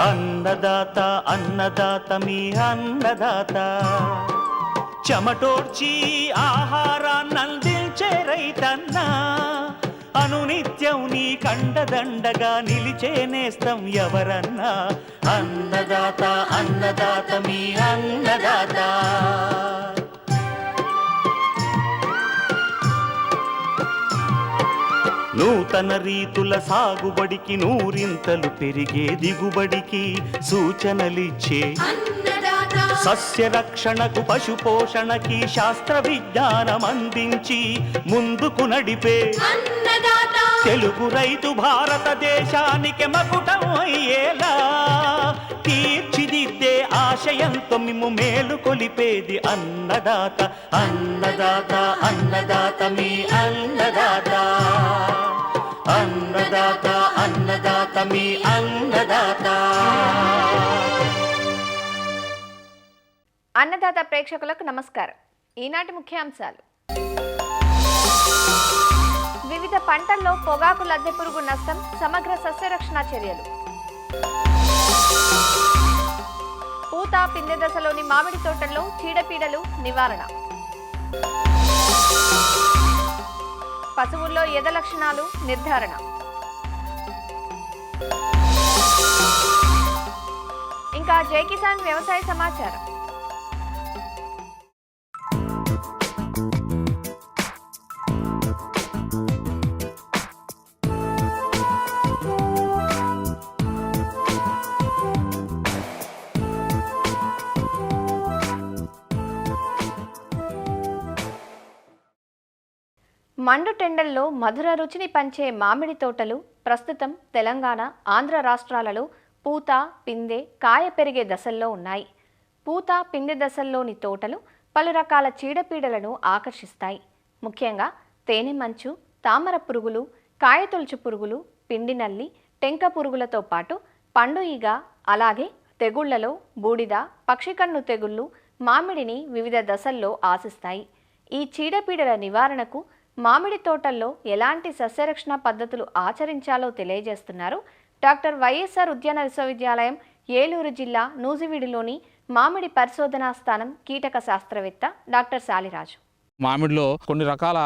అన్నదాత అన్నదాత మీ అన్నదాత, చెమటోడ్చి ఆహారాన్నందించే రైతన్నా, అనునిత్యం నీ కండదండగా నిలిచే నేస్తం ఎవరన్నా. అన్నదాత అన్నదాత మీ అన్నదాత. నూతన రీతుల సాగుబడికి, నూరింతలు పెరిగే దిగుబడికి సూచనలిచ్చే సస్య రక్షణకు, పశు పోషణకి శాస్త్ర విజ్ఞానం అందించి ముందుకు నడిపే తెలుగు రైతు భారతదేశానికి మకుటం అయ్యేలా తీర్చిదిద్దే ఆశయంతో మిమ్ము మేలు కొలిపేది అన్నదాత. అన్నదాత అన్నదాత మీ అన్నదాత. అన్నదాత అన్నదాత మీ అన్నదాత. అన్నదాత ప్రేక్షకులకు నమస్కారం. ఈనాటి ముఖ్యాంశాలు: వివిధ పంటల్లో పొగాకు లద్దె పురుగు నష్టం, సమగ్ర సస్యరక్షణ చర్యలు. పూత పిందె దశలోని మామిడి తోటల్లో చీడపీడలు నివారణ. పశువుల్లో ఎద లక్షణాలు నిర్ధారణ. ఇంకా జై కిసాన్ వ్యవసాయ సమాచారం. మండు టెండల్లో మధుర రుచిని పంచే మామిడి తోటలు ప్రస్తుతం తెలంగాణ, ఆంధ్ర రాష్ట్రాలలో పూత, పిందె, కాయ పెరిగే దశల్లో ఉన్నాయి. పూత, పిందె దశల్లోని తోటలు పలు రకాల చీడపీడలను ఆకర్షిస్తాయి. ముఖ్యంగా తేనె మంచు, తామర పురుగులు, కాయతొలుచు పురుగులు, పిండి నల్లి, టెంక పురుగులతో పాటు పండు ఈగ, అలాగే తెగుళ్లలో బూడిద, పక్షికన్ను తెగుళ్లు మామిడిని వివిధ దశల్లో ఆశిస్తాయి. ఈ చీడపీడల నివారణకు మామిడి తోటల్లో ఎలాంటి సస్యరక్షణ పద్ధతులు ఆచరించాలో తెలియజేస్తున్నారు డాక్టర్ వైఎస్ఆర్ ఉద్యాన విశ్వవిద్యాలయం, ఏలూరు జిల్లా నూజివీడులోని మామిడి పరిశోధనా స్థానం కీటక శాస్త్రవేత్త డాక్టర్ శాలిరాజు. మామిడిలో కొన్ని రకాల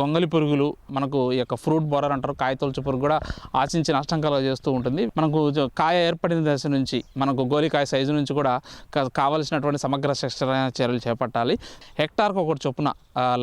గొంగలి పురుగులు, మనకు ఈ యొక్క ఫ్రూట్ బోరర్ అంటారు, కాయ తొలుచు పురుగు కూడా ఆశించి నష్టం కలుగజేస్తూ ఉంటుంది. మనకు కాయ ఏర్పడిన దశ నుంచి, మనకు గోలికాయ సైజు నుంచి కూడా కావలసినటువంటి సమగ్ర చర్యలు చేపట్టాలి. హెక్టార్కు ఒకటి చొప్పున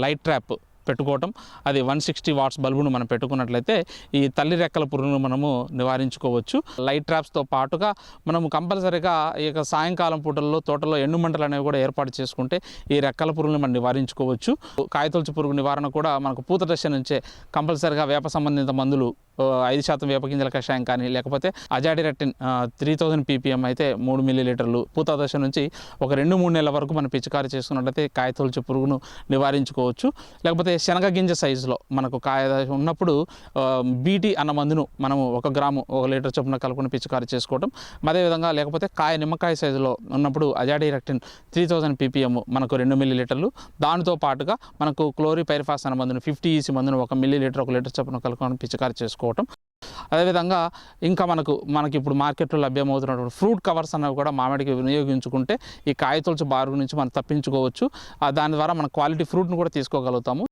లైట్ ట్రాప్ పెట్టుకోవటం, అది 160 వాట్స్ బల్బును మనం పెట్టుకున్నట్లయితే ఈ తల్లి రెక్కల పురుగును మనము నివారించుకోవచ్చు. లైట్ ట్రాప్స్తో పాటుగా మనము కంపల్సరీగా ఈ యొక్క సాయంకాలం పూటల్లో తోటలో ఎండు మంటలు అనేవి కూడా ఏర్పాటు చేసుకుంటే ఈ రెక్కల పురుగుని మనం నివారించుకోవచ్చు. కాయతొలుచు పురుగు నివారణ కూడా మనకు పూత దశ నుంచే కంపల్సరీగా వేప సంబంధిత మందులు 5% వేప గింజల కషాయం కానీ, లేకపోతే అజాడిరెక్టిన్ 3000 ppm అయితే 3 ml పూత దశ నుంచి ఒక 2-3 నెలల వరకు మనం పిచికారీ చేసుకున్నట్లయితే కాయతొలుచు పురుగును నివారించుకోవచ్చు. లేకపోతే శనగ గింజ సైజులో మనకు కాయ ఉన్నప్పుడు బీటీ అన్న మందును మనము 1 గ్రాము 1 లీటర్ చొప్పున కలుపుకొని పిచికారీ చేసుకోవటం. అదేవిధంగా లేకపోతే నిమ్మకాయ సైజులో ఉన్నప్పుడు అజాడిరెక్టిన్ 3000 ppm మనకు 2 ml, దానితో పాటుగా మనకు క్లోరిపైరిఫాస్ అన్న మందును 50 EC మందును 1 ml 1 లీటర్ చొప్పున కలుపుకొని పిచికారీ చేసుకోవటం. అదేవిధంగా ఇంకా మనకి ఇప్పుడు మార్కెట్లో లభ్యమవుతున్నటువంటి ఫ్రూట్ కవర్స్ అనేవి కూడా మామిడికి వినియోగించుకుంటే ఈ కాయతొలుచు బారు నుంచి మనం తప్పించుకోవచ్చు. దాని ద్వారా మన క్వాలిటీ ఫ్రూట్ను కూడా తీసుకోగలుగుతాము.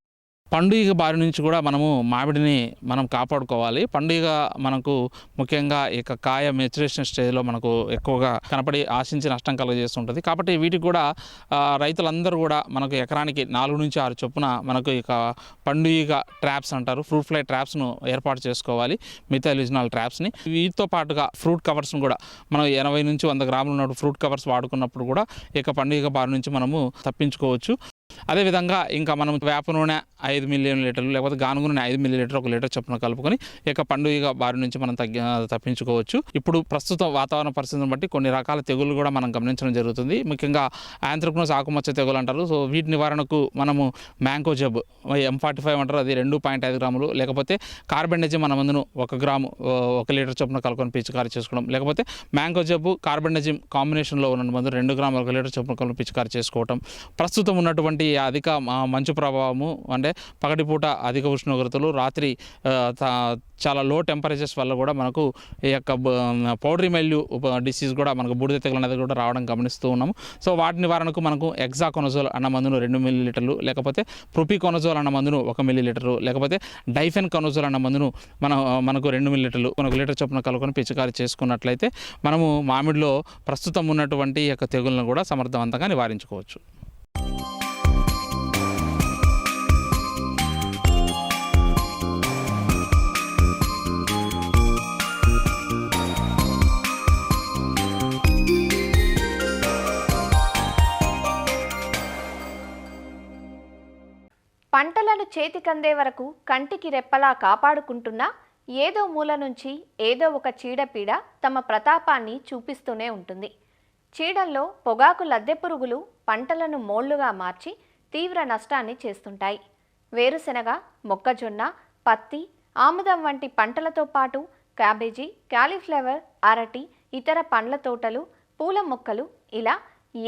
పండుగ బారి నుంచి కూడా మనము మామిడిని మనం కాపాడుకోవాలి. పండుగ మనకు ముఖ్యంగా ఇక కాయ మెచ్యురేషన్ స్టేజ్లో మనకు ఎక్కువగా కనపడి ఆశించి నష్టం కలుగజేస్తుంటుంది. కాబట్టి వీటికి కూడా రైతులందరూ కూడా మనకు ఎకరానికి 4 నుంచి 6 చొప్పున మనకు ఇక పండుగ ట్రాప్స్ అంటారు, ఫ్రూట్ ఫ్లై ట్రాప్స్ను ఏర్పాటు చేసుకోవాలి, మిథైలిజినాల్ ట్రాప్స్ని. వీటితో పాటుగా ఫ్రూట్ కవర్స్ను కూడా మనం 80 నుంచి 100 గ్రాములు ఉన్నప్పుడు ఫ్రూట్ కవర్స్ వాడుకున్నప్పుడు కూడా ఇక పండుగ బారి నుంచి మనము తప్పించుకోవచ్చు. అదేవిధంగా ఇంకా మనం వేప నూనె 5 ml, లేకపోతే గానుగ నూనె 5 ml 1 లీటర్ చొప్పున కలుపుకొని ఇక పండుగ బారి నుంచి మనం తప్పించుకోవచ్చు. ఇప్పుడు ప్రస్తుతం వాతావరణ పరిస్థితిని బట్టి కొన్ని రకాల తెగులు కూడా మనం గమనించడం జరుగుతుంది. ముఖ్యంగా యాంథ్రక్నోస్ ఆకుమచ్చ తెగులు అంటారు. సో వీటి నివారణకు మనము మ్యాంగో జబ్ M45 అంటారు, అది 2.5 గ్రాములు, లేకపోతే కార్బెండజిమ్ అన్న మందును 1 గ్రాము 1 లీటర్ చొప్పున కలుపుకొని పిచికారీ చేసుకోవడం, లేకపోతే మ్యాంగో జబ్బు కార్బెండజిమ్ కాంబినేషన్లో ఉన్న మందు 2 గ్రాములు 1 లీటర్ చొప్పున కలుపుకొని పిచికారీ చేసుకోవటం. ప్రస్తుతం ఉన్నటువంటి ఉన్నటువంటి అధిక మంచు ప్రభావము అంటే పగటిపూట అధిక ఉష్ణోగ్రతలు, రాత్రి చాలా లో టెంపరేచర్స్ వల్ల కూడా మనకు ఈ యొక్క పౌడరీ మెల్యూ డిసీజ్ కూడా మనకు బూడిద తెగులు అనేది కూడా రావడం గమనిస్తూ ఉన్నాము. సో వాటి నివారణకు మనకు ఎగ్జాకోనజోల్ అన్న మందును 2 మిల్లీలీటర్లు, లేకపోతే ప్రొపికోనజోల్ అన్న మందును 1 మిల్లీలీటరు, లేకపోతే డైఫెన్ కనోజోల్ అన్న మందును మనకు 2 మిల్లీలీటర్లు మనకు లీటర్ చొప్పున కలుపుకొని పిచికారి చేసుకున్నట్లయితే మనము మామిడిలో ప్రస్తుతం ఉన్నటువంటి ఈ యొక్క తెగులను కూడా సమర్థవంతంగా నివారించుకోవచ్చు. పంటలను చేతికందే వరకు కంటికి రెప్పలా కాపాడుకుంటున్నా ఏదో మూల నుంచి ఏదో ఒక చీడపీడ తమ ప్రతాపాన్ని చూపిస్తూనే ఉంటుంది. చీడల్లో పొగాకు లద్దె పురుగులు పంటలను మోళ్లుగా మార్చి తీవ్ర నష్టాన్ని చేస్తుంటాయి. వేరుశెనగ, మొక్కజొన్న, పత్తి, ఆముదం వంటి పంటలతో పాటు క్యాబేజీ, క్యాలీఫ్లవర్, అరటి, ఇతర పండ్ల తోటలు, పూల మొక్కలు ఇలా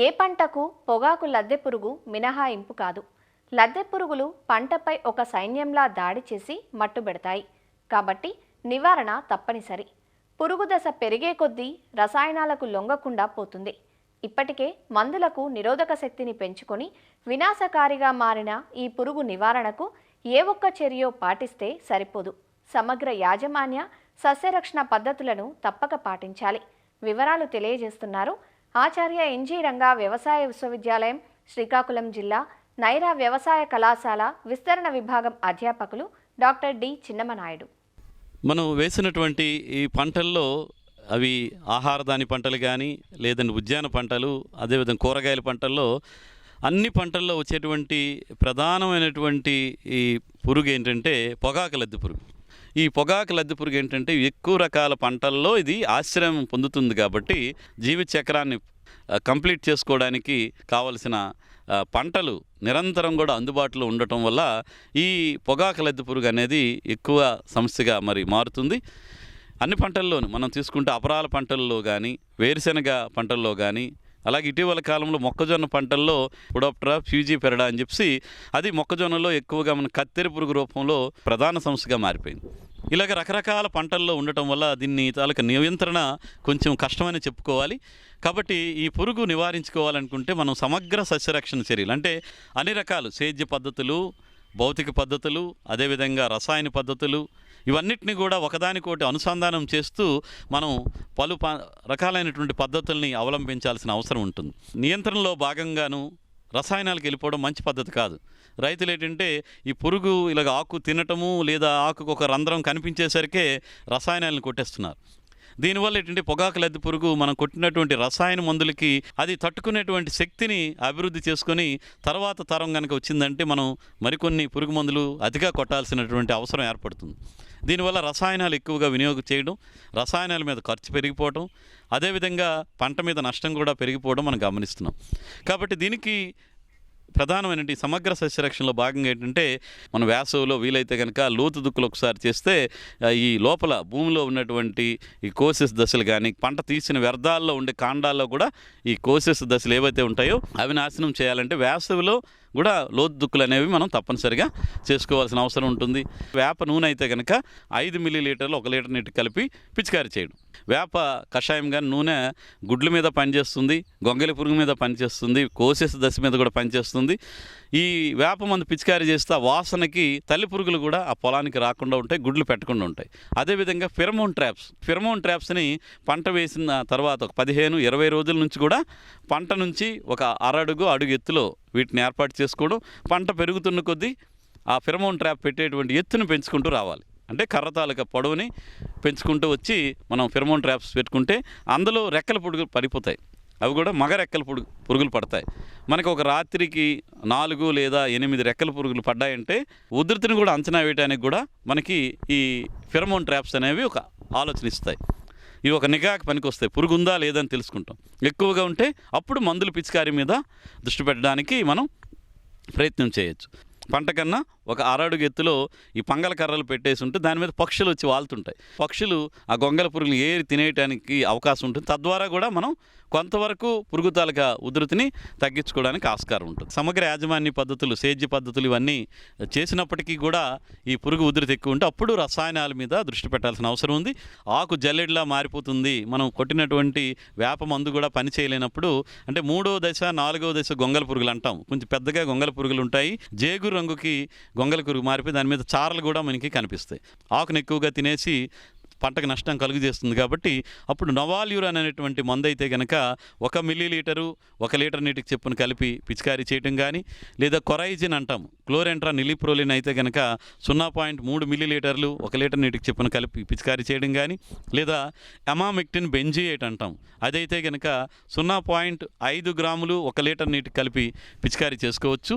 ఏ పంటకు పొగాకు లద్దె పురుగు మినహాయింపు కాదు. లద్దె పురుగులు పంటపై ఒక సైన్యంలా దాడి చేసి మట్టుబెడతాయి. కాబట్టి నివారణ తప్పనిసరి. పురుగు దశ పెరిగే కొద్దీ రసాయనాలకు లొంగకుండా పోతుంది. ఇప్పటికే మందులకు నిరోధక శక్తిని పెంచుకొని వినాశకారిగా మారిన ఈ పురుగు నివారణకు ఏ ఒక్క చర్యో పాటిస్తే సరిపోదు. సమగ్ర యాజమాన్య సస్యరక్షణ పద్ధతులను తప్పక పాటించాలి. వివరాలు తెలియజేస్తున్నారు ఆచార్య ఎన్జీ రంగా వ్యవసాయ విశ్వవిద్యాలయం, శ్రీకాకుళం జిల్లా నైరా వ్యవసాయ కళాశాల విస్తరణ విభాగం అధ్యాపకులు డాక్టర్ డి చిన్నమనాయుడు. మనం వేసినటువంటి ఈ పంటల్లో అవి ఆహారధాని పంటలు కానీ, లేదంటే ఉద్యాన పంటలు, అదేవిధంగా కూరగాయల పంటల్లో అన్ని పంటల్లో వచ్చేటువంటి ప్రధానమైనటువంటి ఈ పురుగు ఏంటంటే పొగాకు లద్దె పురుగు. ఈ పొగాకు లద్దె పురుగు ఏంటంటే ఎక్కువ రకాల పంటల్లో ఇది ఆశ్రయం పొందుతుంది. కాబట్టి జీవిత చక్రాన్ని కంప్లీట్ చేసుకోవడానికి కావలసిన పంటలు నిరంతరం కూడా అందుబాటులో ఉండటం వల్ల ఈ పొగాకు లద్దె పురుగు అనేది ఎక్కువ సమస్యగా మారుతుంది. అన్ని పంటల్లోనూ మనం తీసుకుంటే అపరాల పంటల్లో కానీ, వేరుశెనగ పంటల్లో కానీ, అలాగే ఇటీవల కాలంలో మొక్కజొన్న పంటల్లో పొడోప్టరా ఫ్యూజిపెరడా అని చెప్పి అది మొక్కజొన్నలో ఎక్కువగా మన కత్తెర పురుగు రూపంలో ప్రధాన సమస్యగా మారిపోయింది. ఇలాగ రకరకాల పంటల్లో ఉండటం వల్ల దీన్ని తాలూకా నియంత్రణ కొంచెం కష్టమని చెప్పుకోవాలి. కాబట్టి ఈ పురుగు నివారించుకోవాలనుకుంటే మనం సమగ్ర సస్యరక్షణ చర్యలు అంటే అన్ని రకాలు సేద్య పద్ధతులు, భౌతిక పద్ధతులు, అదేవిధంగా రసాయన పద్ధతులు ఇవన్నిటిని కూడా ఒకదానికోటి అనుసంధానం చేస్తూ మనం పలు రకాలైనటువంటి పద్ధతుల్ని అవలంబించాల్సిన అవసరం ఉంటుంది. నియంత్రణలో భాగంగాను రసాయనాలకు వెళ్ళిపోవడం మంచి పద్ధతి కాదు. రైతులు ఏంటంటే ఈ పురుగు ఇలాగ ఆకు తినటము లేదా ఆకుకు ఒక రంధ్రం కనిపించేసరికే రసాయనాలను కొట్టేస్తున్నారు. దీనివల్ల ఏంటంటే పొగాకు లద్దె పురుగు మనం కొట్టినటువంటి రసాయన మందులకి అది తట్టుకునేటువంటి శక్తిని అభివృద్ధి చేసుకొని తర్వాత తరం కనుక వచ్చిందంటే మనం మరికొన్ని పురుగు మందులు అతిగా కొట్టాల్సినటువంటి అవసరం ఏర్పడుతుంది. దీనివల్ల రసాయనాలు ఎక్కువగా వినియోగం చేయడం, రసాయనాల మీద ఖర్చు పెరిగిపోవడం, అదేవిధంగా పంట మీద నష్టం కూడా పెరిగిపోవడం మనం గమనిస్తున్నాం. కాబట్టి దీనికి ప్రధానమైన సమగ్ర సస్యరక్షణలో భాగంగా ఏంటంటే మనం వేసవిలో వీలైతే కనుక లోతు దుక్కులు ఒకసారి చేస్తే ఈ లోపల భూమిలో ఉన్నటువంటి ఈ కోసెస్ దశలు కానీ, పంట తీసిన వ్యర్థాల్లో ఉండే కాండాల్లో కూడా ఈ కోసెస్ దశలు ఏవైతే ఉంటాయో అవి నాశనం చేయాలంటే వేసవిలో కూడా లోతు దుక్కులు అనేవి మనం తప్పనిసరిగా చేసుకోవాల్సిన అవసరం ఉంటుంది. వేప నూనె అయితే కనుక 5 మిల్లీలీటర్లు 1 లీటర్ నీటి కలిపి పిచికారి చేయడం. వేప కషాయం కానీ నూనె గుడ్ల మీద పనిచేస్తుంది, గొంగలి పురుగు మీద పనిచేస్తుంది, కోసెస్ దశ మీద కూడా పనిచేస్తుంది. ఈ వేప మందు పిచికారి చేస్తే ఆ వాసనకి తల్లి పురుగులు కూడా ఆ పొలానికి రాకుండా ఉంటాయి, గుడ్లు పెట్టకుండా ఉంటాయి. అదేవిధంగా ఫిరమోన్ ట్రాప్స్ని పంట వేసిన తర్వాత ఒక 15-20 రోజుల నుంచి కూడా పంట నుంచి ఒక అడుగు ఎత్తులో వీటిని ఏర్పాటు చేసుకోవడం, పంట పెరుగుతున్న కొద్దీ ఆ ఫిరమోన్ ట్రాప్ పెట్టేటువంటి ఎత్తును పెంచుకుంటూ రావాలి. అంటే కర్ర తాలూకా పొడవుని పెంచుకుంటూ వచ్చి మనం ఫిరమోన్ ట్రాప్స్ పెట్టుకుంటే అందులో రెక్కల పురుగులు పడిపోతాయి. అవి కూడా మగ రెక్కల పురుగులు పడతాయి. మనకు ఒక రాత్రికి 4 లేదా 8 రెక్కల పురుగులు పడ్డాయంటే ఉధృతిని కూడా అంచనా వేయడానికి కూడా మనకి ఈ ఫిరమోన్ ట్రాప్స్ అనేవి ఒక ఆలోచన ఇస్తాయి. ఇవి ఒక నిఘాకి పనికి వస్తాయి. పురుగు ఉందా లేదని తెలుసుకుంటాం. ఎక్కువగా ఉంటే అప్పుడు మందుల పిచికారీ మీద దృష్టి పెట్టడానికి మనం ప్రయత్నం చేయొచ్చు. పంట కన్నా ఒక అడుగు ఎత్తులో ఈ పంగల కర్రలు పెట్టేసి ఉంటే దాని మీద పక్షులు వచ్చి వాళ్తుంటాయి. పక్షులు ఆ గొంగల పురుగులు ఏరి తినేయటానికి అవకాశం ఉంటుంది. తద్వారా కూడా మనం కొంతవరకు పురుగు తాలూకా ఉధృతిని తగ్గించుకోవడానికి ఆస్కారం ఉంటుంది. సమగ్ర యాజమాన్య పద్ధతులు, సేద్య పద్ధతులు ఇవన్నీ చేసినప్పటికీ కూడా ఈ పురుగు ఉధృతి ఎక్కువ ఉంటే అప్పుడు రసాయనాల మీద దృష్టి పెట్టాల్సిన అవసరం ఉంది. ఆకు జల్లెడిలా మారిపోతుంది, మనం కొట్టినటువంటి వేప మందు కూడా పని చేయలేనప్పుడు, అంటే 3వ దశ 4వ దశ గొంగల పురుగులు అంటాం. కొంచెం పెద్దగా గొంగల పురుగులు ఉంటాయి. జేగురు రంగుకి గొంగల పురుగు మారిపోయి దాని మీద చారలు కూడా మనకి కనిపిస్తాయి. ఆకును ఎక్కువగా తినేసి పంటకు నష్టం కలుగజేస్తుంది. కాబట్టి అప్పుడు నవాల్యూరాన్ అనేటువంటి మందు అయితే కనుక 1 మిల్లీలీటరు 1 లీటర్ నీటికి చెప్పును కలిపి పిచికారీ చేయటం కానీ, లేదా కొరైజిన్ అంటాం, క్లోరెంట్రా నిలిప్రోలిన్ అయితే కనుక 0.3 మిల్లీలీటర్లు 1 లీటర్ నీటికి చెప్పును కలిపి పిచికారీ చేయడం కానీ, లేదా ఎమామిక్టిన్ బెంజియేట్ అంటాం, అదైతే కనుక 0.5 గ్రాములు 1 లీటర్ నీటికి కలిపి పిచికారీ చేసుకోవచ్చు.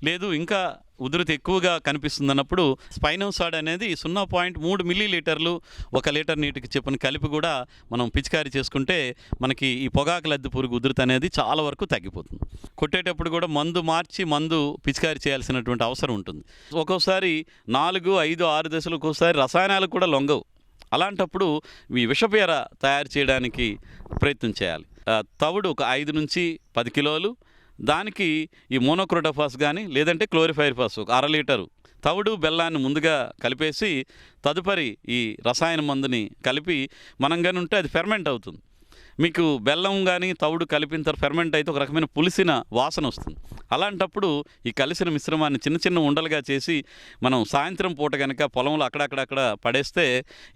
లేదు ఇంకా ఉధృతి ఎక్కువగా కనిపిస్తుందన్నప్పుడు స్పైనోసాడ్ అనేది 0.3 మిల్లీలీటర్లు 1 లీటర్ నీటికి చెప్పుని కలిపి కూడా మనం పిచికారీ చేసుకుంటే మనకి ఈ పొగాకు లద్దె పురుగు ఉధృతి అనేది చాలా వరకు తగ్గిపోతుంది. కొట్టేటప్పుడు కూడా మందు మార్చి మందు పిచికారీ చేయాల్సినటువంటి అవసరం ఉంటుంది. ఒక్కోసారి 4, 5, 6 దశలు ఒక్కోసారి రసాయనాలు కూడా లొంగవు. అలాంటప్పుడు ఈ విషపేర తయారు చేయడానికి ప్రయత్నం చేయాలి. తవుడు ఒక 5 నుంచి 10 కిలోలు, దానికి ఈ మోనోక్రోటోఫాస్ కానీ లేదంటే క్లోరిఫైర్ఫాస్ ఒక 1/2 లీటరు తవుడు బెల్లాన్ని ముందుగా కలిపేసి తదుపరి ఈ రసాయన మందుని కలిపి మనం కానీ ఉంటే అది ఫెర్మెంట్ అవుతుంది. మీకు బెల్లం కానీ తవుడు కలిపిన తర్వాత ఫెర్మెంట్ అయితే ఒక రకమైన పులిసిన వాసన వస్తుంది. అలాంటప్పుడు ఈ కలిసిన మిశ్రమాన్ని చిన్న చిన్న ఉండలుగా చేసి మనం సాయంత్రం పూట కనుక పొలంలో అక్కడక్కడ పడేస్తే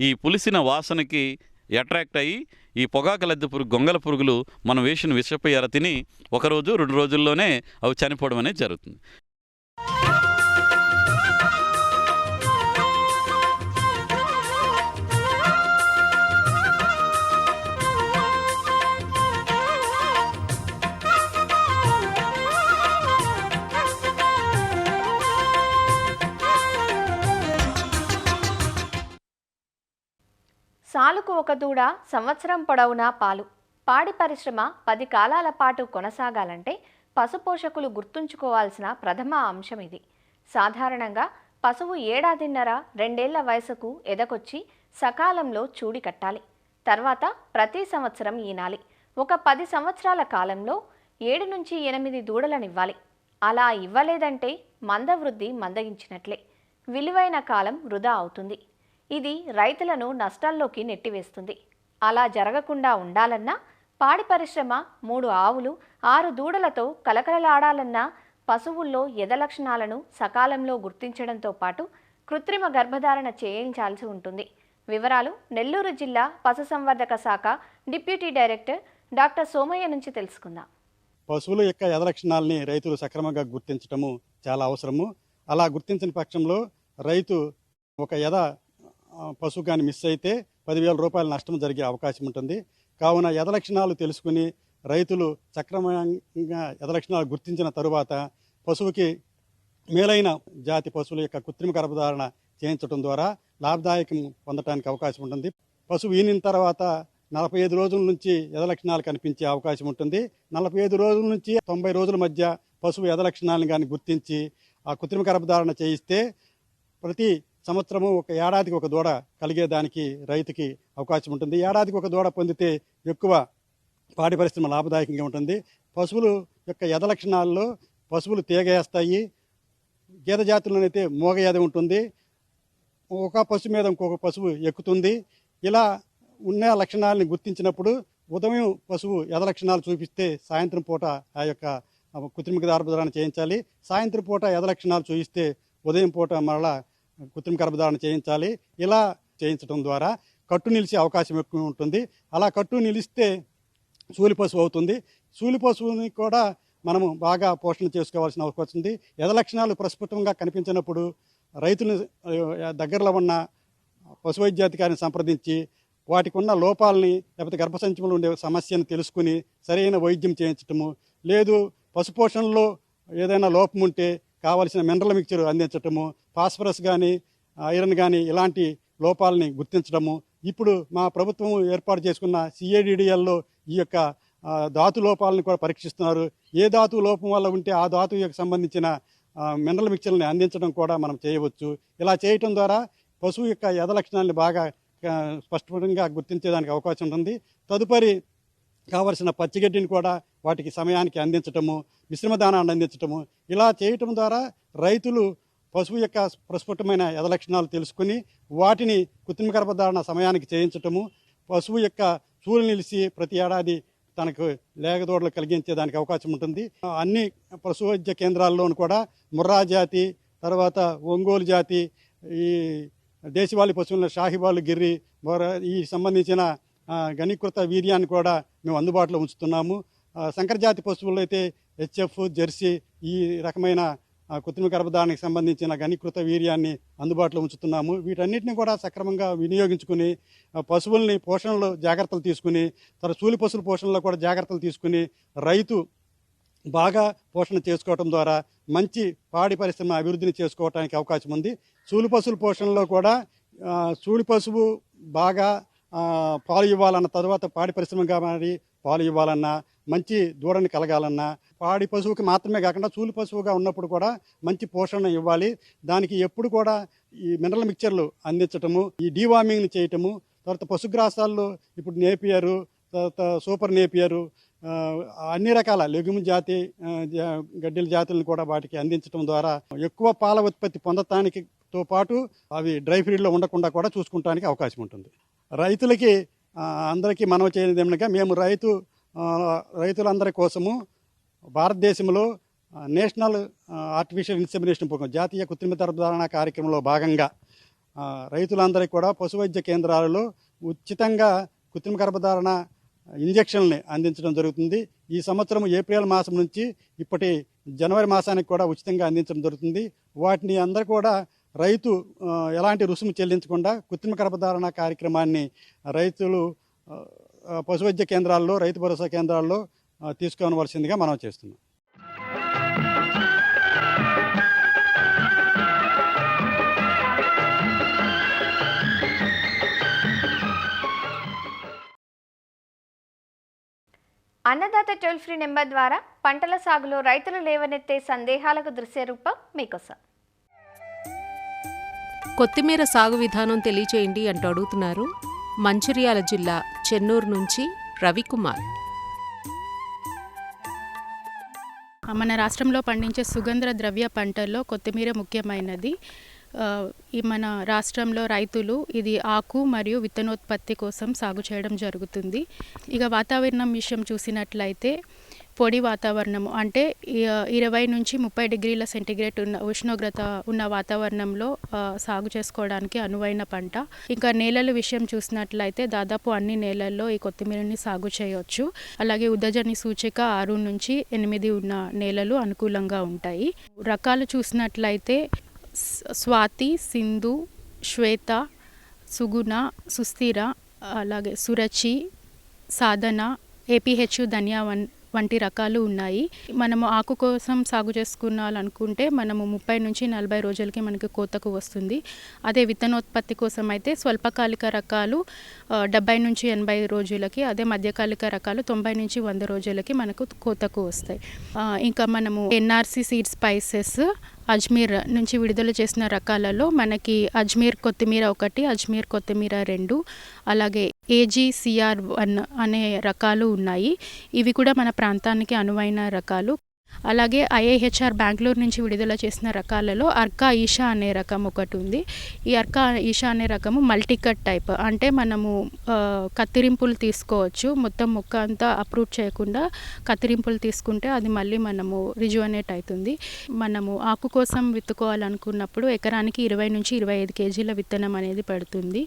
ఈ పులిసిన వాసనకి అట్రాక్ట్ అయ్యి ఈ పొగాకు లద్దె పురుగు గొంగల పురుగులు మనం వేసిన విషపు ఎర తిని 1 రోజు 2 రోజుల్లోనే అవి చనిపోవడం అనేది జరుగుతుంది. సాలుకు ఒక దూడ సంవత్సరం పొడవునా పాలు. పాడి పరిశ్రమ 10 కాలాల పాటు కొనసాగాలంటే పశుపోషకులు గుర్తుంచుకోవాల్సిన ప్రథమ అంశం ఇది. సాధారణంగా పశువు 1.5-2 ఏళ్ల వయసుకు ఎదకొచ్చి సకాలంలో చూడి కట్టాలి. తర్వాత ప్రతి సంవత్సరం ఈనాలి. ఒక 10 సంవత్సరాల కాలంలో 7 నుంచి 8 దూడలనివ్వాలి. అలా ఇవ్వలేదంటే మందవృద్ధి మందగించినట్లే, విలువైన కాలం వృధా అవుతుంది. ఇది రైతులను నష్టాల్లోకి నెట్టివేస్తుంది. అలా జరగకుండా ఉండాలన్నా, పాడి పరిశ్రమ 3 ఆవులు 6 దూడలతో కలకలలాడాలన్నా పశువుల్లో ఎద లక్షణాలను సకాలంలో గుర్తించడంతో పాటు కృత్రిమ గర్భధారణ చేయించాల్సి ఉంటుంది. వివరాలు నెల్లూరు జిల్లా పశుసంవర్ధక శాఖ డిప్యూటీ డైరెక్టర్ డాక్టర్ సోమయ్య నుంచి తెలుసుకుందాం. పశువుల యొక్క ఎద లక్షణాలని రైతులు సక్రమంగా గుర్తించడము చాలా అవసరము. అలా గుర్తించిన పక్షంలో రైతు ఒక ఎద పశువు కానీ మిస్ అయితే 10,000 రూపాయల నష్టం జరిగే అవకాశం ఉంటుంది. కావున ఎద లక్షణాలు తెలుసుకుని రైతులు సక్రమంగా ఎద లక్షణాలు గుర్తించిన తరువాత పశువుకి మేలైన జాతి పశువుల యొక్క కృత్రిమ గర్భధారణ చేయించడం ద్వారా లాభదాయకం పొందడానికి అవకాశం ఉంటుంది. పశువు ఈనిన తర్వాత 45 రోజుల నుంచి ఎద లక్షణాలు కనిపించే అవకాశం ఉంటుంది. 45 రోజుల నుంచి 90 రోజుల మధ్య పశువు ఎద లక్షణాలను కానీ గుర్తించి ఆ కృత్రిమ గర్భధారణ చేయిస్తే ప్రతి సంవత్సరము ఒక ఏడాదికి ఒక దూడ కలిగేదానికి రైతుకి అవకాశం ఉంటుంది. ఏడాదికి ఒక దూడ పొందితే ఎక్కువ పాడి పరిశ్రమ లాభదాయకంగా ఉంటుంది. పశువులు యొక్క ఎద లక్షణాల్లో పశువులు తీగేస్తాయి. గేదె జాతుల్లోనైతే మోగ ఎద ఉంటుంది. ఒక పశువు మీద ఇంకొక పశువు ఎక్కుతుంది. ఇలా ఉన్న లక్షణాలని గుర్తించినప్పుడు ఉదయం పశువు ఎద లక్షణాలు చూపిస్తే సాయంత్రం పూట ఆ యొక్క కృత్రిమ గర్భధారణ చేయించాలి. సాయంత్రం పూట ఎద లక్షణాలు చూపిస్తే ఉదయం పూట మరలా కృత్రిమ గర్భధారణ చేయించాలి. ఇలా చేయించడం ద్వారా కట్టు నిలిచే అవకాశం ఎక్కువ ఉంటుంది. అలా కట్టు నిలిస్తే సూలి పశువు అవుతుంది. సూలి పశువుని కూడా మనము బాగా పోషణ చేసుకోవాల్సిన అవకాశం ఉంది. ఎద లక్షణాలు ప్రస్ఫుటంగా కనిపించినప్పుడు రైతులు దగ్గరలో ఉన్న పశు వైద్యాధికారిని సంప్రదించి వాటికి ఉన్న లోపాలని లేకపోతే గర్భసంచిలో ఉండే సమస్యను తెలుసుకుని సరైన వైద్యం చేయించటము, లేదు పశుపోషణలో ఏదైనా లోపం ఉంటే కావలసిన మినరల్ మిక్చర్ అందించటము, ఫాస్ఫరస్ కానీ ఐరన్ కానీ ఇలాంటి లోపాలని గుర్తించడము. ఇప్పుడు మా ప్రభుత్వం ఏర్పాటు చేసుకున్న CADDLలో ఈ యొక్క ధాతు లోపాలను కూడా పరీక్షిస్తున్నారు. ఏ ధాతు లోపం వల్ల ఉంటే ఆ ధాతువుకు సంబంధించిన మినరల్ మిక్చర్ని అందించడం కూడా మనం చేయవచ్చు. ఇలా చేయటం ద్వారా పశువు యొక్క ఎద లక్షణాలను బాగా స్పష్టంగా గుర్తించేదానికి అవకాశం ఉంటుంది. తదుపరి కావలసిన పచ్చిగడ్డిని కూడా వాటికి సమయానికి అందించటము, మిశ్రమ దానాన్ని అందించటము, ఇలా చేయటం ద్వారా రైతులు పశువు యొక్క ప్రస్ఫుటమైన యథలక్షణాలు తెలుసుకుని వాటిని కృత్రిమ గర్భధారణ సమయానికి చేయించటము, పశువు యొక్క చూలు నిలిచి ప్రతి ఏడాది తనకు లేగదోడలు కలిగించేదానికి అవకాశం ఉంటుంది. అన్ని పశు వైద్య కేంద్రాల్లోనూ కూడా ముర్రా జాతి, తర్వాత ఒంగోలు జాతి, ఈ దేశవాళీ పశువుల షాహివాలు, గిర్రి, ఈ సంబంధించిన ఘనీకృత వీర్యాన్ని కూడా మేము అందుబాటులో ఉంచుతున్నాము. సంకరజాతి పశువుల్లో అయితే హెచ్ఎఫ్, జెర్సీ ఈ రకమైన కృత్రిమ గర్భధారణకు సంబంధించిన ఘనీకృత వీర్యాన్ని అందుబాటులో ఉంచుతున్నాము. వీటన్నిటిని కూడా సక్రమంగా వినియోగించుకుని పశువుల్ని పోషణలో జాగ్రత్తలు తీసుకుని, చూలి పశువుల పోషణలో కూడా జాగ్రత్తలు తీసుకుని రైతు బాగా పోషణ చేసుకోవటం ద్వారా మంచి పాడి పరిశ్రమ అభివృద్ధిని చేసుకోవడానికి అవకాశం ఉంది. చూలి పశువుల పోషణలో కూడా చూలి పశువు బాగా పాలు ఇవ్వాలన్న, తర్వాత పాడి పరిశ్రమగా మారి పాలు ఇవ్వాలన్నా, మంచి దూడని కలగాలన్నా పాడి పశువుకి మాత్రమే కాకుండా చూలి పశువుగా ఉన్నప్పుడు కూడా మంచి పోషణ ఇవ్వాలి. దానికి ఎప్పుడు కూడా ఈ మినరల్ మిక్చర్లు అందించటము, ఈ డీవార్మింగ్ని చేయటము, తర్వాత పశుగ్రాసాల్లో ఇప్పుడు నేపియరు, తర్వాత సూపర్ నేపియరు, అన్ని రకాల లెగుము జాతి గడ్డెల జాతులను కూడా వాటికి అందించడం ద్వారా ఎక్కువ పాల ఉత్పత్తి పొందటానికితో పాటు అవి డ్రై ఫీడ్లో ఉండకుండా కూడా చూసుకుంటానికి అవకాశం ఉంటుంది. రైతులకి అందరికీ మనవి చేయనిది ఏమనగా, మేము రైతులందరి కోసము భారతదేశంలో నేషనల్ ఆర్టిఫిషియల్ ఇన్సెమినేషన్ ప్రోగ్రాం, జాతీయ కృత్రిమ గర్భధారణ కార్యక్రమంలో భాగంగా రైతులందరికీ కూడా పశువైద్య కేంద్రాలలో ఉచితంగా కృత్రిమ గర్భధారణ ఇంజెక్షన్లని అందించడం జరుగుతుంది. ఈ సంవత్సరం ఏప్రిల్ మాసం నుంచి ఇప్పటి జనవరి మాసానికి కూడా ఉచితంగా అందించడం జరుగుతుంది. వాటిని అందరూ కూడా రైతు ఎలాంటి రుసుము చెల్లించకుండా కృత్రిమ గర్భధారణ కార్యక్రమాన్ని రైతులు పశువైద్య కేంద్రాల్లో, రైతు భరోసా కేంద్రాల్లో తీసుకోవలసిందిగా మనం చేస్తున్నాం. అన్నదాత టోల్ ఫ్రీ నెంబర్ ద్వారా పంటల సాగులో రైతులు లేవనెత్తే సందేహాలకు దృశ్య రూపం మీకోసం. కొత్తిమీర సాగు విధానం తెలియచేయండి అంటూ అడుగుతున్నారు మంచిర్యాల జిల్లా చెన్నూరు నుంచి రవికుమార్. మన రాష్ట్రంలో పండించే సుగంధ ద్రవ్య పంటల్లో కొత్తిమీర ముఖ్యమైనది. ఈ మన రాష్ట్రంలో రైతులు ఇది ఆకు మరియు విత్తనోత్పత్తి కోసం సాగు చేయడం జరుగుతుంది. ఇక వాతావరణం విషయం చూసినట్లయితే పొడి వాతావరణము అంటే 20 నుంచి 30 డిగ్రీల సెంటీగ్రేడ్ ఉన్న ఉష్ణోగ్రత ఉన్న వాతావరణంలో సాగు చేసుకోవడానికి అనువైన పంట. ఇంకా నేలల విషయం చూసినట్లయితే దాదాపు అన్ని నేలల్లో ఈ కొత్తిమీరని సాగు చేయవచ్చు. అలాగే ఉదజని సూచిక 6 నుంచి 8 ఉన్న నేలలు అనుకూలంగా ఉంటాయి. రకాలు చూసినట్లయితే స్వాతి, సింధు, శ్వేత, సుగుణ, సుస్థిర, అలాగే సురచి, సాధన, ఏపీహెచ్, ధనియా వంటి రకాలు ఉన్నాయి. మనము ఆకు కోసం సాగు చేసుకున్నాలనుకుంటే మనము 30 నుంచి 40 రోజులకి మనకి కోతకు వస్తుంది. అదే విత్తనోత్పత్తి కోసం అయితే స్వల్పకాలిక రకాలు 70 నుంచి 80 రోజులకి, అదే మధ్యకాలిక రకాలు 90 నుంచి 100 రోజులకి మనకు కోతకు వస్తాయి. ఇంకా మనము ఎన్ఆర్సి సీడ్ స్పైసెస్ అజ్మీర్ నుంచి విడుదల చేసిన రకాలలో మనకి అజ్మీర్ కొత్తిమీర 1, అజ్మీర్ కొత్తిమీర 2, అలాగే AGCR1 అనే రకాలు ఉన్నాయి. ఇవి కూడా మన ప్రాంతానికి అనువైన రకాలు. అలాగే IIHR బెంగళూరు నుంచి విడుదల చేసిన రకాలలో అర్కా ఈషా అనే రకం ఒకటి ఉంది. ఈ అర్కా ఈషా అనే రకము మల్టీకట్ టైప్, అంటే మనము కత్తిరింపులు తీసుకోవచ్చు. మొత్తం మొక్క అంతా అప్రూట్ చేయకుండా కత్తిరింపులు తీసుకుంటే అది మళ్ళీ మనము రిజువనేట్ అవుతుంది. మనము ఆకు కోసం విత్తుకోవాలనుకున్నప్పుడు ఎకరానికి 20 నుంచి 25 కేజీల విత్తనం అనేది పడుతుంది.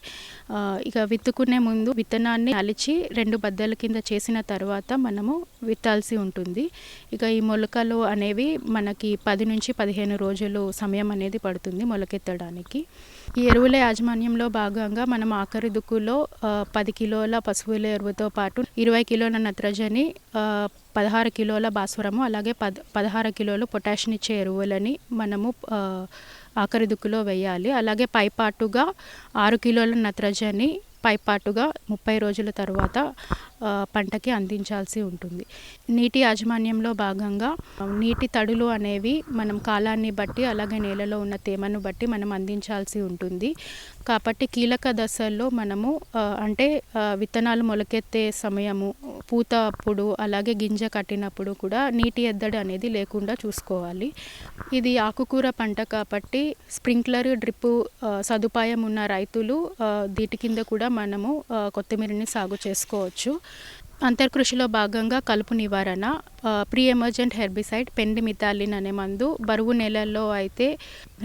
ఇక విత్తుకునే ముందు విత్తనాన్ని అలిచి 2 బద్దల కింద చేసిన తర్వాత మనము విత్తాల్సి ఉంటుంది. ఇక ఈ మొలకలు అనేవి మనకి 10 నుంచి 15 రోజులు సమయం అనేది పడుతుంది మొలకెత్తడానికి. ఈ ఎరువుల యాజమాన్యంలో భాగంగా మనం ఆఖరి దుక్కులో 10 కిలోల పశువుల ఎరువుతో పాటు 20 కిలోల నత్రజని, 16 కిలోల భాస్వరము, అలాగే 16 కిలోలు పొటాషియం ఇచ్చే ఎరువులని మనము ఆఖరి దుక్కులో వేయాలి. అలాగే పైపాటుగా 6 కిలోల నత్రజని పైపాటుగా 30 రోజుల తర్వాత పంటకి అందించాల్సి ఉంటుంది. నీటి యాజమాన్యంలో భాగంగా నీటి తడులు అనేవి మనం కాలాన్ని బట్టి అలాగే నేలలో ఉన్న తేమను బట్టి మనం అందించాల్సి ఉంటుంది. కాబట్టి కీలక దశల్లో మనము అంటే విత్తనాలు మొలకెత్తే సమయము, పూత అప్పుడు, అలాగే గింజ కట్టినప్పుడు కూడా నీటి ఎద్దడి అనేది లేకుండా చూసుకోవాలి. ఇది ఆకుకూర పంట కాబట్టి స్ప్రింక్లర్ డ్రిప్ సదుపాయం ఉన్న రైతులు వీటి కింద కూడా మనము కొత్తిమీరని సాగు చేసుకోవచ్చు. అంతర్కృషిలో భాగంగా కలుపు నివారణ, ప్రీ ఎమర్జెంట్ హెర్బిసైడ్ పెండిమిథాలిన్ అనే మందు, బరువు నెలల్లో అయితే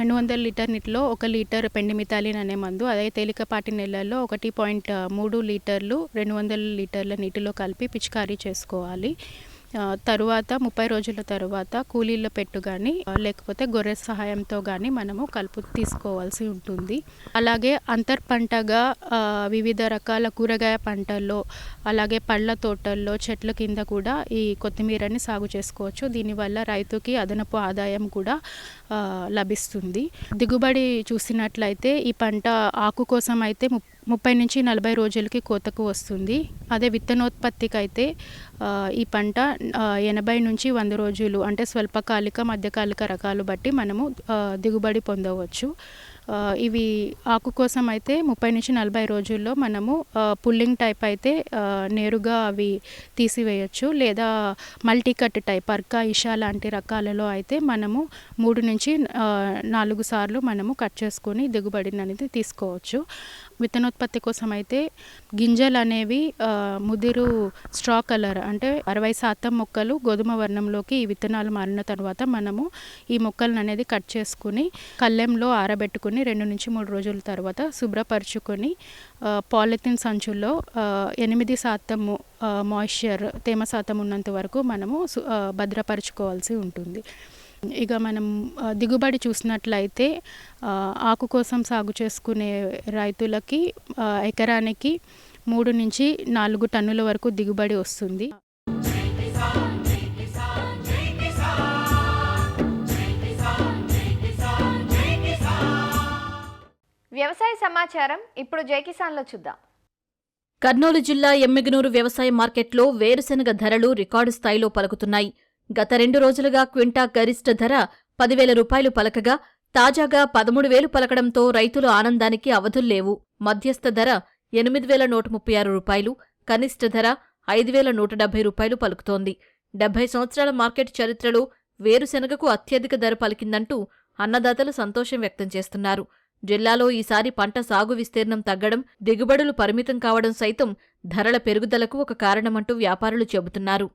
200 లీటర్ నీటిలో 1 లీటర్ పెండిమిథాలిన్ అనే మందు, అదే తేలికపాటి నెలల్లో 1.3 లీటర్లు 200 లీటర్ల నీటిలో కలిపి పిచికారీ చేసుకోవాలి. తరువాత 30 రోజుల తరువాత కూలీల పెట్టు కానీ లేకపోతే గొర్రె సహాయంతో కానీ మనము కలుపు తీసుకోవాల్సి ఉంటుంది. అలాగే అంతర్ పంటగా వివిధ రకాల కూరగాయ పంటల్లో అలాగే పళ్ళ తోటల్లో చెట్ల కింద కూడా ఈ కొత్తిమీరని సాగు చేసుకోవచ్చు. దీనివల్ల రైతుకి అదనపు ఆదాయం కూడా లభిస్తుంది. దిగుబడి చూసినట్లయితే ఈ పంట ఆకు కోసం అయితే 30 నుంచి 40 రోజులకి కోతకు వస్తుంది. అదే విత్తనోత్పత్తికి అయితే ఈ పంట 80 నుంచి 100 రోజులు అంటే స్వల్పకాలిక మధ్యకాలిక రకాలు బట్టి మనము దిగుబడి పొందవచ్చు. ఇవి ఆకు కోసం అయితే 30 నుంచి 40 రోజుల్లో మనము పుల్లింగ్ టైప్ అయితే నేరుగా అవి తీసివేయచ్చు, లేదా multi cut type Arka Isha లాంటి రకాలలో అయితే మనము 3 నుంచి 4 సార్లు మనము కట్ చేసుకొని దిగుబడిని అనేది తీసుకోవచ్చు. విత్తనోత్పత్తి కోసం అయితే గింజలు అనేవి ముదిరు స్ట్రా కలర్ అంటే 60% మొక్కలు గోధుమ వర్ణంలోకి ఈ విత్తనాలు మారిన తర్వాత మనము ఈ మొక్కలను అనేది కట్ చేసుకుని కళ్ళెంలో ఆరబెట్టుకుని 2 నుంచి 3 రోజుల తర్వాత శుభ్రపరచుకొని పాలిథిన్ సంచుల్లో 8% మాయిశ్చర్ తేమ శాతం ఉన్నంత వరకు మనము భద్రపరచుకోవాల్సి ఉంటుంది. ఇక మనం దిగుబడి చూసినట్లయితే ఆకు కోసం సాగు చేసుకునే రైతులకి ఎకరానికి 3 నుంచి 4 టన్నుల వరకు దిగుబడి వస్తుంది. వ్యవసాయ సమాచారం ఇప్పుడు జై కిసాన్లో చూద్దాం. కర్నూలు జిల్లా ఎమ్మిగనూరు వ్యవసాయ మార్కెట్లో వేరుశెనగ ధరలు రికార్డు స్థాయిలో పలుకుతున్నాయి. గత 2 రోజులుగా క్వింటా గరిష్ట ధర 10,000 రూపాయలు పలకగా తాజాగా 13,000 పలకడంతో రైతుల ఆనందానికి అవధుల్లేవు. మధ్యస్థ ధర 8,136 రూపాయలు, కనిష్ట ధర 5,170 రూపాయలు పలుకుతోంది. 70 సంవత్సరాల మార్కెట్ చరిత్రలో వేరుశెనగకు అత్యధిక ధర పలికిందంటూ అన్నదాతలు సంతోషం వ్యక్తం చేస్తున్నారు. జిల్లాలో ఈసారి పంట సాగు విస్తీర్ణం తగ్గడం, దిగుబడులు పరిమితం కావడం సైతం ధరల పెరుగుదలకు ఒక కారణమంటూ వ్యాపారులు చెబుతున్నారు.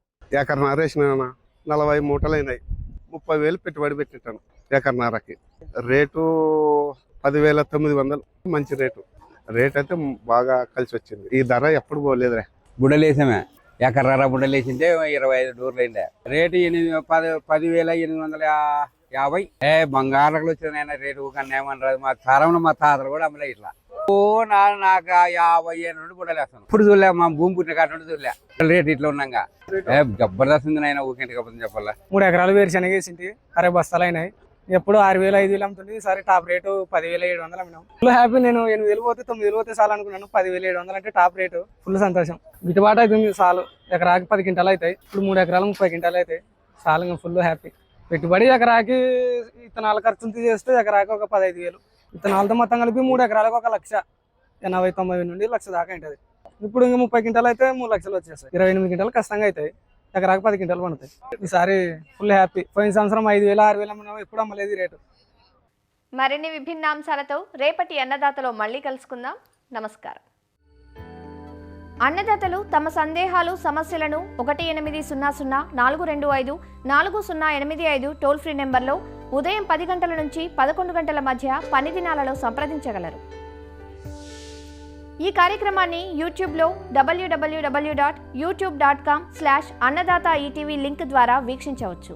ఎకరన్నర వేసిన 40 మూటలైనాయి. 30,000 పెట్టుబడి పెట్టింటాను ఎకరన్నరకి. రేటు 10,900 మంచి రేటు. రేట్ అయితే బాగా కలిసి వచ్చింది. ఈ ధర ఎప్పుడు పోలేదురా. బుడలేసామే ఎకర్ర బుడలేసింటే 25 డోర్లు అయిందే. రేటు 10,850. బంగారాలు వచ్చిన రేటు కన్నా ఏమన్నారు. మా తరంలో మా తాతలు కూడా అమ్మలే ఇట్లా. నాకు 50 ఏళ్ళ నుండి బుడలేస్తాను. ఇప్పుడు చూడలే, మా భూమి పుట్టిన కాడ నుండి చూడలే. రేటు ఇట్లా ఉన్నాగా జబర్దస్త్ ఉంది నాయన. ఊకింటి కాకపోతే చెప్పాలా. 3 ఎకరాలు వేరుశనగ వేసింటి 60 బస్తాలు అయినాయి. ఎప్పుడు 6,000 5,000 అమ్ముతుంది. ఈసారి టాప్ రేటు 10,700 అమ్మినాం. Full happy. నేను 8,000 పోతే 9,000 పోతే చాలు అనుకున్నాను. 10,700 అంటే టాప్ రేటు. ఫుల్ సంతోషం. గిట్టుబాటు అవుతుంది. చాలు ఎకరాకి 10 క్వింటాలు అవుతాయి. ఇప్పుడు 3 ఎకరాలు 30 క్వింటాలు అవుతాయి. చాలు ఫుల్ హ్యాపీ. పెట్టుబడి ఎకరాకి విత్తనాల ఖర్చులు తీసేస్తే ఎకరాకి ఒక 15,000. విత్తనాలతో మొత్తం కలిపి 3 ఎకరాలకు 1,80,000-90,000 నుండి 1,00,000 దాకా ఉంటుంది. ఇప్పుడు ఇంకా 30 క్వింటాలు అయితే 3 లక్షలు వచ్చేస్తాయి. 28 క్వింటాలు కష్టంగా అవుతాయి. ఎకరాకి 10 క్వింటాలు పడతాయి. ఈసారి ఫుల్ హ్యాపీ. పోయిన సంవత్సరం 5,000-6,000 అమ్మినాం. ఎప్పుడు అమ్మలేదు రేటు. మరిన్ని విభిన్న అంశాలతో రేపటి అన్నదాతలో మళ్ళీ కలుసుకుందాం. నమస్కారం. అన్నదాతలు తమ సందేహాలు, సమస్యలను 1800-425-4085 టోల్ ఫ్రీ నెంబర్లో ఉదయం 10 గంటల నుంచి 11 గంటల మధ్య పని దినాలలో సంప్రదించగలరు. ఈ కార్యక్రమాన్ని యూట్యూబ్లో www.youtube.com/annadaata ETV లింక్ ద్వారా వీక్షించవచ్చు.